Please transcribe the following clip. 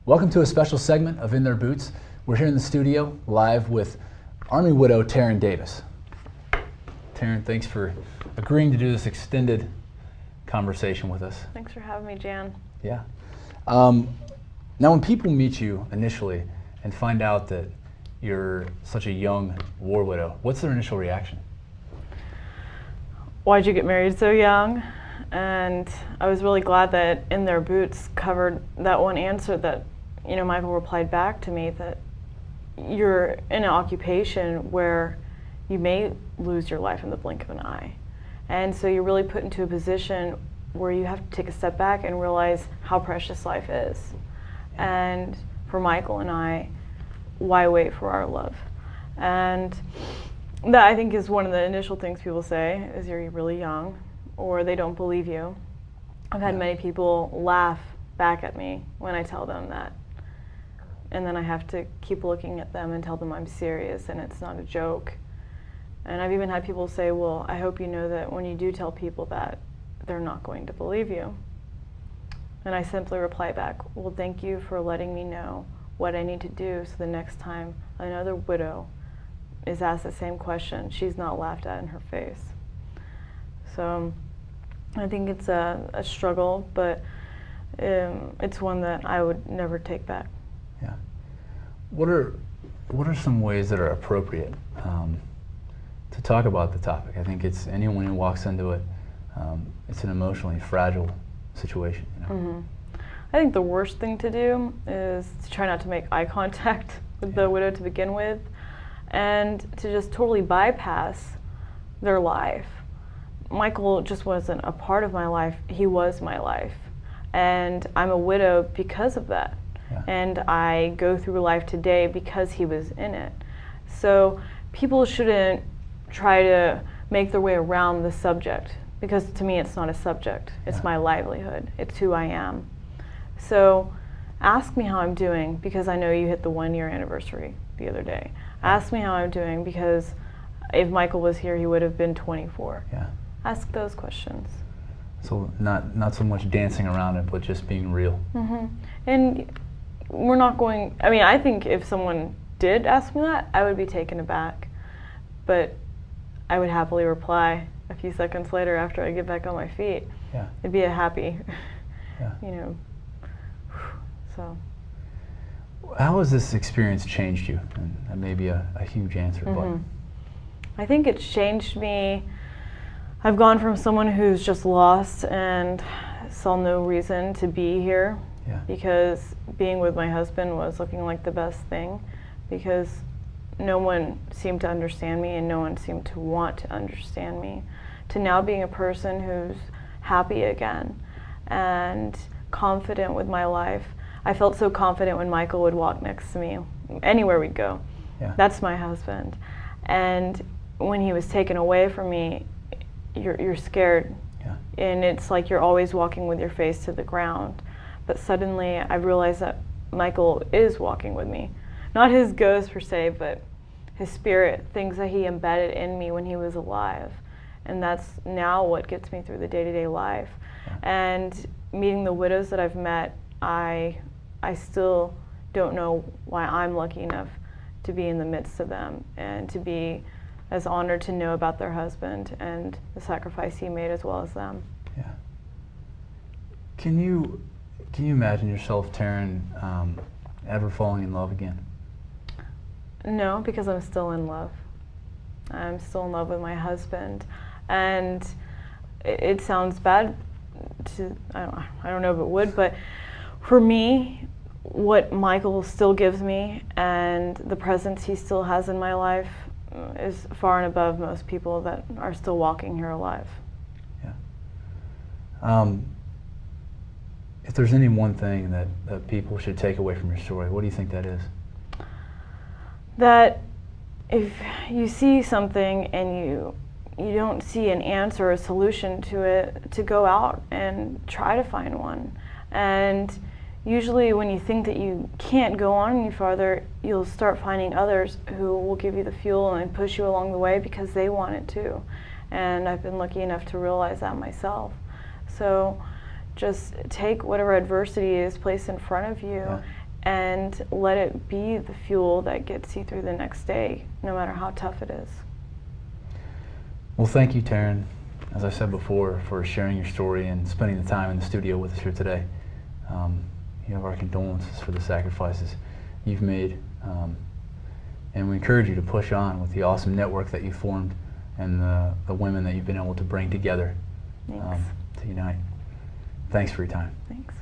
Welcome to a special segment of In Their Boots. We're here in the studio live with Army widow Taryn Davis. Taryn, thanks for agreeing to do this extended conversation with us. Thanks for having me, Jan. Yeah. Now when people meet you initially and find out that you're such a young war widow, what's their initial reaction? Why'd you get married so young? And I was really glad that In Their Boots covered that one answer that, Michael replied back to me that you're in an occupation where you may lose your life in the blink of an eye. And so you're really put into a position where you have to take a step back and realize how precious life is. And for Michael and I, why wait for our love? And that, I think, is one of the initial things people say, is you're really young, or they don't believe you. I've had many people laugh back at me when I tell them that. And then I have to keep looking at them and tell them I'm serious and it's not a joke. And I've even had people say, well, I hope you know that when you do tell people that, they're not going to believe you. And I simply reply back, well, thank you for letting me know what I need to do so the next time another widow is asked the same question, she's not laughed at in her face. So I think it's a struggle, but it's one that I would never take back. Yeah. What are some ways that are appropriate to talk about the topic? I think it's anyone who walks into it, it's an emotionally fragile situation. Mm-hmm. I think the worst thing to do is to try not to make eye contact with the widow to begin with, and to just totally bypass their life. Michael just wasn't a part of my life, he was my life. And I'm a widow because of that. Yeah. And I go through life today because he was in it. So people shouldn't try to make their way around the subject, because to me it's not a subject, it's my livelihood, it's who I am. So ask me how I'm doing, because I know you hit the 1-year anniversary the other day. Ask me how I'm doing, because if Michael was here, he would have been 24. Yeah. Ask those questions. So not so much dancing around it, but just being real. Mm-hmm. And we're not going, I think if someone did ask me that, I would be taken aback. But I would happily reply a few seconds later after I get back on my feet. Yeah. It'd be a happy, yeah. So. How has this experience changed you? And that may be a huge answer, but. I think it's changed me. I've gone from someone who's just lost and saw no reason to be here, because being with my husband was looking like the best thing, because no one seemed to understand me and no one seemed to want to understand me, to now being a person who's happy again and confident with my life. I felt so confident when Michael would walk next to me, anywhere we'd go. Yeah. That's my husband. And when he was taken away from me, you're scared. Yeah. And it's like you're always walking with your face to the ground. But suddenly I realized that Michael is walking with me. Not his ghost per se, but his spirit, things that he embedded in me when he was alive. And that's now what gets me through the day-to-day life. Yeah. And meeting the widows that I've met, I still don't know why I'm lucky enough to be in the midst of them and to be as honored to know about their husband and the sacrifice he made as well as them. Yeah. Can you imagine yourself, Taryn, ever falling in love again? No, because I'm still in love. I'm still in love with my husband. And it sounds bad to, I don't know if it would, but for me, what Michael still gives me and the presence he still has in my life is far and above most people that are still walking here alive. Yeah. If there's any one thing that people should take away from your story, what do you think that is? That if you see something and you don't see an answer or a solution to it, to go out and try to find one. And usually when you think that you can't go on any farther, you'll start finding others who will give you the fuel and push you along the way because they want it too. And I've been lucky enough to realize that myself. So just take whatever adversity is placed in front of you and let it be the fuel that gets you through the next day, no matter how tough it is. Well, thank you, Taryn, as I said before, for sharing your story and spending the time in the studio with us here today. You have our condolences for the sacrifices you've made, and we encourage you to push on with the awesome network that you formed and the women that you've been able to bring together Thanks. to unite. Thanks for your time. Thanks.